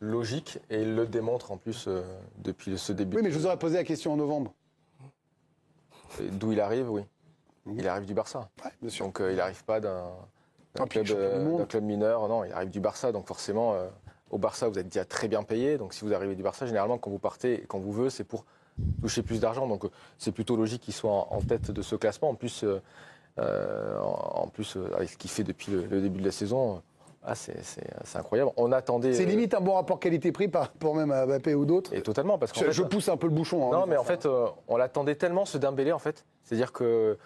Logique et il le démontre en plus depuis ce début. Oui, mais je vous aurais posé la question en novembre. D'où il arrive, oui. Il arrive du Barça. Ouais, bien sûr. Donc il n'arrive pas d'un club mineur, non, il arrive du Barça. Donc forcément, au Barça, vous êtes déjà très bien payé. Donc si vous arrivez du Barça, généralement, quand vous partez, quand vous voulez, c'est pour toucher plus d'argent. Donc c'est plutôt logique qu'il soit en tête de ce classement. En plus, avec ce qu'il fait depuis le début de la saison, c'est incroyable. On attendait. C'est limite un bon rapport qualité-prix par rapport même à Mbappé ou d'autres. Et totalement, parce que je pousse un peu le bouchon. Non, mais en fait, on l'attendait tellement, ce Dembélé, en fait. C'est-à-dire que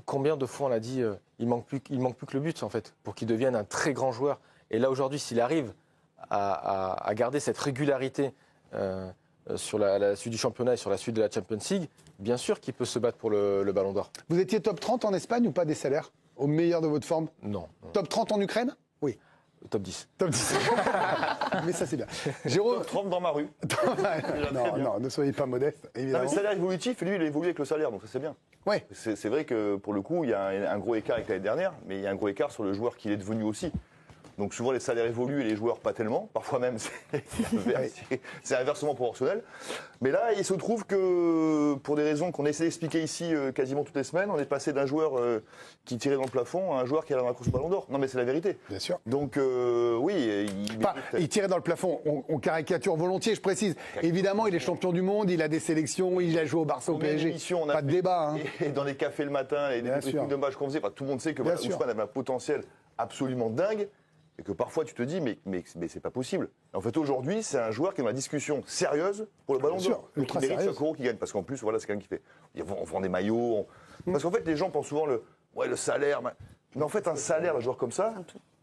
combien de fois on a dit il manque plus que le but, en fait, pour qu'il devienne un très grand joueur. Et là, aujourd'hui, s'il arrive à garder cette régularité sur la suite du championnat et sur la suite de la Champions League, bien sûr qu'il peut se battre pour le Ballon d'Or. Vous étiez top 30 en Espagne ou pas des salaires? Au meilleur de votre forme? Non. Top 30 en Ukraine? Oui. Top 10. Top 10. Mais ça, c'est bien. Jérôme. Top 30 dans ma rue. non, ne soyez pas modeste, évidemment. Non, mais le salaire évolutif, lui, il a évolué avec le salaire, donc ça, c'est bien. Ouais. C'est vrai que, pour le coup, il y a un gros écart avec l'année dernière, mais il y a un gros écart sur le joueur qu'il est devenu aussi. Donc souvent les salaires évoluent et les joueurs pas tellement. Parfois même c'est inversement proportionnel. Mais là il se trouve que pour des raisons qu'on essaie d'expliquer ici quasiment toutes les semaines, on est passé d'un joueur qui tirait dans le plafond à un joueur qui allait dans la course au Ballon d'Or. Non mais c'est la vérité. Bien sûr. Donc oui, il tirait dans le plafond. On caricature volontiers, je précise. Évidemment il est champion du monde, il a des sélections, il a joué au Barça, au PSG. Pas de débat. Hein. Et dans les cafés le matin, et les trucs de match qu'on faisait, tout le monde sait que Ousmane avait un potentiel absolument dingue. Et que parfois tu te dis, mais c'est pas possible. En fait, aujourd'hui, c'est un joueur qui est dans la discussion sérieuse pour le Ballon d'Or. Il mérite chaque euro qu'il gagne. Parce qu'en plus, voilà, c'est quelqu'un qui fait. On vend des maillots. Parce qu'en fait, les gens pensent souvent le salaire. Mais en fait, un salaire, un joueur comme ça,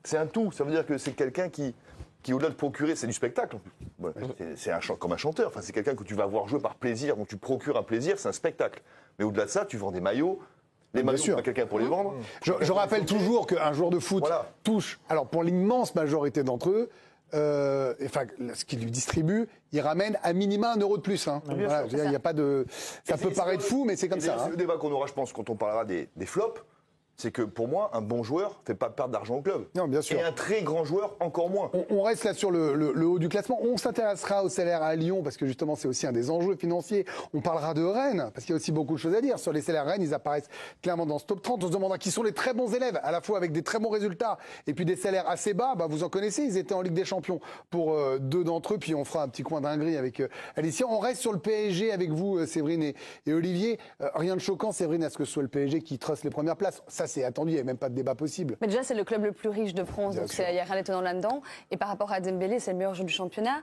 c'est un tout. Ça veut dire que c'est quelqu'un qui au-delà de procurer, c'est du spectacle en plus. Voilà. C'est comme un chanteur. Enfin, c'est quelqu'un que tu vas voir jouer par plaisir, dont tu procures un plaisir, c'est un spectacle. Mais au-delà de ça, tu vends des maillots. Les maillots, pas quelqu'un pour les vendre. Je rappelle toujours qu'un joueur de foot touche, alors pour l'immense majorité d'entre eux, ce qu'il lui distribue, il ramène à minima 1 euro de plus. Hein. Voilà, il y a pas de, ça peut paraître fou, mais c'est comme ça. C'est le débat qu'on aura, je pense, quand on parlera des flops. C'est que pour moi, un bon joueur ne fait pas perdre d'argent au club. Non, bien sûr. Et un très grand joueur, encore moins. On reste là sur le haut du classement. On s'intéressera au salaire à Lyon, parce que justement, c'est aussi un des enjeux financiers. On parlera de Rennes, parce qu'il y a aussi beaucoup de choses à dire. Sur les salaires Rennes, ils apparaissent clairement dans ce top 30. On se demandera qui sont les très bons élèves, à la fois avec des très bons résultats, et puis des salaires assez bas. Vous en connaissez, ils étaient en Ligue des Champions pour 2 d'entre eux, puis on fera un petit coin dinguerie avec Alicia. On reste sur le PSG avec vous, Séverine et Olivier. Rien de choquant, Séverine, à ce que ce soit le PSG qui truste les premières places. Ça, c'est attendu, il n'y a même pas de débat possible. Mais déjà, c'est le club le plus riche de France, donc il n'y a rien d'étonnant là-dedans. Et par rapport à Dembélé, c'est le meilleur joueur du championnat.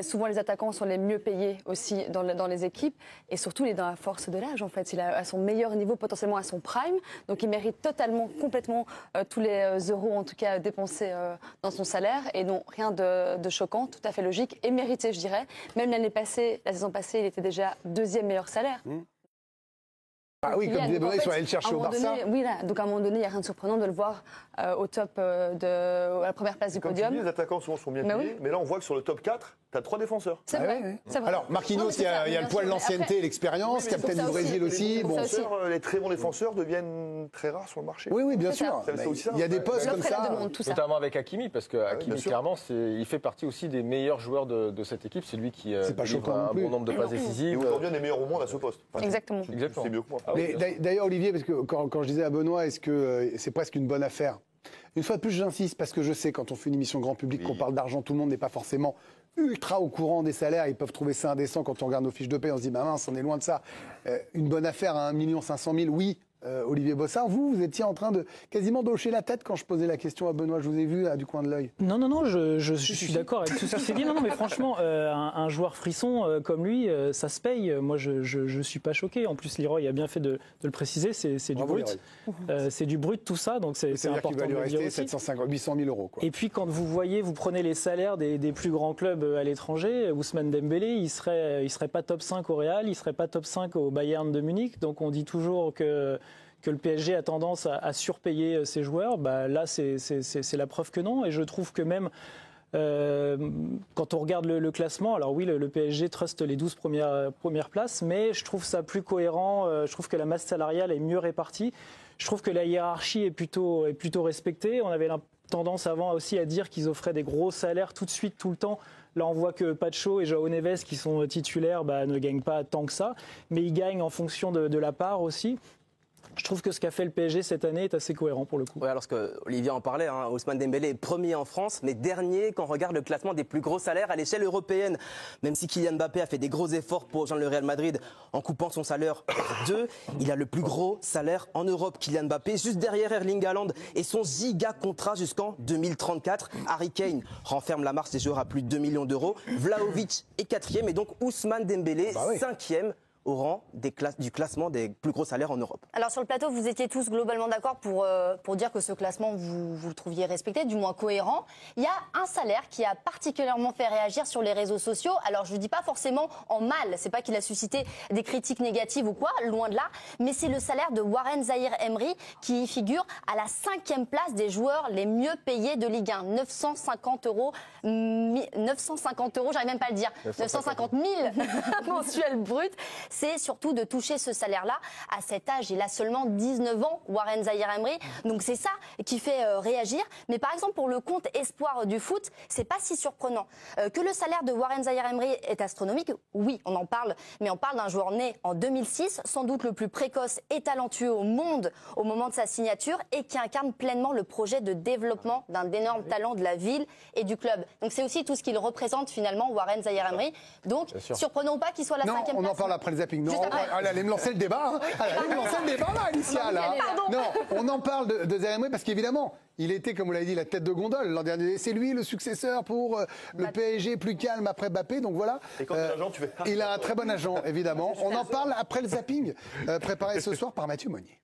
Souvent, les attaquants sont les mieux payés aussi dans les équipes. Et surtout, il est dans la force de l'âge, en fait. Il est à son meilleur niveau, potentiellement à son prime. Donc, il mérite complètement tous les euros, en tout cas, dépensés dans son salaire. Et non, rien de choquant, tout à fait logique et mérité, je dirais. Même la saison passée, il était déjà 2e meilleur salaire. Ah oui, comme des ils sont allés le chercher au Barça. Oui, là, donc à un moment donné, il n'y a rien de surprenant de le voir au top à la première place du podium. Les attaquants souvent sont bien payés, mais là on voit que sur le top 4, tu as 3 défenseurs. C'est vrai. Alors Marquinhos, il y a le poids de l'ancienneté, l'expérience, capitaine du Brésil aussi. Les très bons défenseurs deviennent très rares sur le marché. Oui, bien sûr. Il y a des postes comme ça. Notamment avec Hakimi, parce que Hakimi, clairement, il fait partie aussi des meilleurs joueurs de cette équipe. C'est lui qui livre un bon nombre de passes décisives. Et aujourd'hui, on est meilleur au monde à ce poste. Exactement. C'est mieux que moi. D'ailleurs, Olivier, parce que quand je disais à Benoît, est-ce que c'est presque une bonne affaire? Une fois de plus, j'insiste, parce que je sais, quand on fait une émission grand public, qu'on parle d'argent, tout le monde n'est pas forcément ultra au courant des salaires. Ils peuvent trouver ça indécent quand on regarde nos fiches de paie. On se dit, mince, on est loin de ça. Une bonne affaire à 1 500 000, oui. Olivier Bossard, vous étiez en train de quasiment d'hocher la tête quand je posais la question à Benoît. Je vous ai vu du coin de l'œil. Non, je suis d'accord avec tout ce qui s'est dit. Non, mais franchement, un joueur frisson comme lui, ça se paye. Moi, je suis pas choqué. En plus, Leroy a bien fait de le préciser. C'est du brut. C'est du brut, tout ça. Donc c'est important. Qu'il va lui rester 800 000 euros. Quoi. Et puis quand vous prenez les salaires des plus grands clubs à l'étranger, Ousmane Dembélé, il serait pas top 5 au Real, il serait pas top 5 au Bayern de Munich. Donc on dit toujours que le PSG a tendance à surpayer ses joueurs. Là, c'est la preuve que non. Et je trouve que même quand on regarde le classement, alors oui, le PSG truste les 12 premières places, mais je trouve ça plus cohérent. Je trouve que la masse salariale est mieux répartie. Je trouve que la hiérarchie est plutôt respectée. On avait tendance avant aussi à dire qu'ils offraient des gros salaires tout de suite, tout le temps. Là, on voit que Pacho et João Neves, qui sont titulaires, ne gagnent pas tant que ça, mais ils gagnent en fonction de la part aussi. Je trouve que ce qu'a fait le PSG cette année est assez cohérent pour le coup. Oui, alors que Olivier en parlait, Ousmane Dembélé est premier en France, mais dernier quand on regarde le classement des plus gros salaires à l'échelle européenne. Même si Kylian Mbappé a fait des gros efforts pour rejoindre le Real Madrid en coupant son salaire par 2, il a le plus gros salaire en Europe, Kylian Mbappé, juste derrière Erling Haaland et son giga contrat jusqu'en 2034. Harry Kane renferme la marche des joueurs à plus de 2 millions d'euros. Vlahovic est 4e et donc Ousmane Dembélé 5e. Au rang du classement des plus gros salaires en Europe. Alors sur le plateau, vous étiez tous globalement d'accord pour dire que ce classement, vous le trouviez respecté, du moins cohérent. Il y a un salaire qui a particulièrement fait réagir sur les réseaux sociaux. Alors je ne dis pas forcément en mal, c'est pas qu'il a suscité des critiques négatives ou quoi, loin de là, mais c'est le salaire de Warren Zaïre-Emery qui figure à la 5e place des joueurs les mieux payés de Ligue 1. 950 euros, j'arrive même pas à le dire, 950 000 mensuels bruts. C'est surtout de toucher ce salaire-là. À cet âge, il a seulement 19 ans, Warren Zaïre-Emery. Donc c'est ça qui fait réagir. Mais par exemple, pour le compte espoir du foot, c'est pas si surprenant. Que le salaire de Warren Zaïre-Emery est astronomique, oui, on en parle. Mais on parle d'un joueur né en 2006, sans doute le plus précoce et talentueux au monde au moment de sa signature et qui incarne pleinement le projet de développement d'un énorme talent de la ville et du club. Donc c'est aussi tout ce qu'il représente finalement, Warren Zaïre-Emery. Donc surprenant ou pas qu'il soit à la 5e place. On en parle après le zapping. Non, elle allait me lancer le débat. Elle allait me lancer le débat là, Alicia. Là. Non, on en parle de Zaïre-Emery parce qu'évidemment, il était, comme vous l'avez dit, la tête de gondole l'an dernier. C'est lui le successeur pour le PSG plus calme après Mbappé. Donc voilà. Et quand l'agent, tu fais... Il a un très bon agent, évidemment. On en parle après le zapping, préparé ce soir par Mathieu Monnier.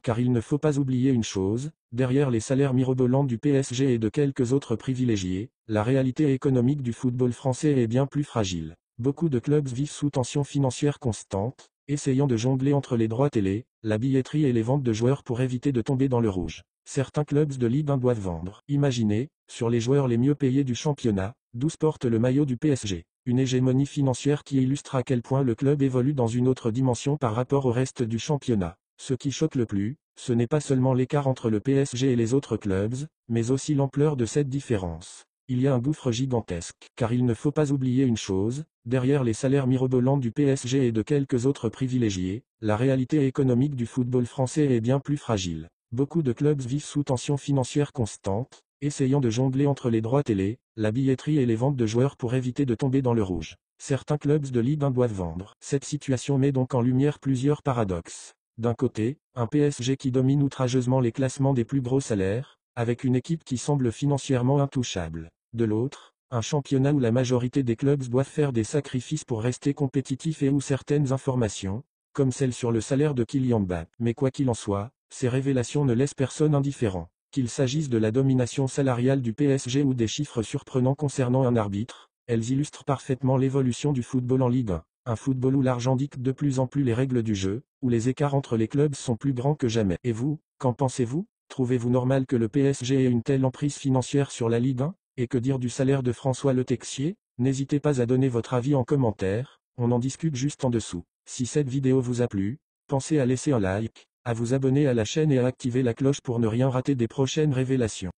Car il ne faut pas oublier une chose, derrière les salaires mirobolants du PSG et de quelques autres privilégiés, la réalité économique du football français est bien plus fragile. Beaucoup de clubs vivent sous tension financière constante, essayant de jongler entre les droits télé, la billetterie et les ventes de joueurs pour éviter de tomber dans le rouge. Certains clubs de Ligue 1 doivent vendre. Imaginez, sur les joueurs les mieux payés du championnat, 12 portent le maillot du PSG. Une hégémonie financière qui illustre à quel point le club évolue dans une autre dimension par rapport au reste du championnat. Ce qui choque le plus, ce n'est pas seulement l'écart entre le PSG et les autres clubs, mais aussi l'ampleur de cette différence. Il y a un gouffre gigantesque. Car il ne faut pas oublier une chose, derrière les salaires mirobolants du PSG et de quelques autres privilégiés, la réalité économique du football français est bien plus fragile. Beaucoup de clubs vivent sous tension financière constante, essayant de jongler entre les droits télé, la billetterie et les ventes de joueurs pour éviter de tomber dans le rouge. Certains clubs de Ligue 1 doivent vendre. Cette situation met donc en lumière plusieurs paradoxes. D'un côté, un PSG qui domine outrageusement les classements des plus gros salaires, avec une équipe qui semble financièrement intouchable. De l'autre, un championnat où la majorité des clubs doivent faire des sacrifices pour rester compétitifs et où certaines informations, comme celle sur le salaire de Kylian Mbappé. Mais quoi qu'il en soit, ces révélations ne laissent personne indifférent. Qu'il s'agisse de la domination salariale du PSG ou des chiffres surprenants concernant un arbitre, elles illustrent parfaitement l'évolution du football en Ligue 1. Un football où l'argent dicte de plus en plus les règles du jeu, où les écarts entre les clubs sont plus grands que jamais. Et vous, qu'en pensez-vous? Trouvez-vous normal que le PSG ait une telle emprise financière sur la Ligue 1? Et que dire du salaire de François Le Texier? N'hésitez pas à donner votre avis en commentaire, on en discute juste en dessous. Si cette vidéo vous a plu, pensez à laisser un like, à vous abonner à la chaîne et à activer la cloche pour ne rien rater des prochaines révélations.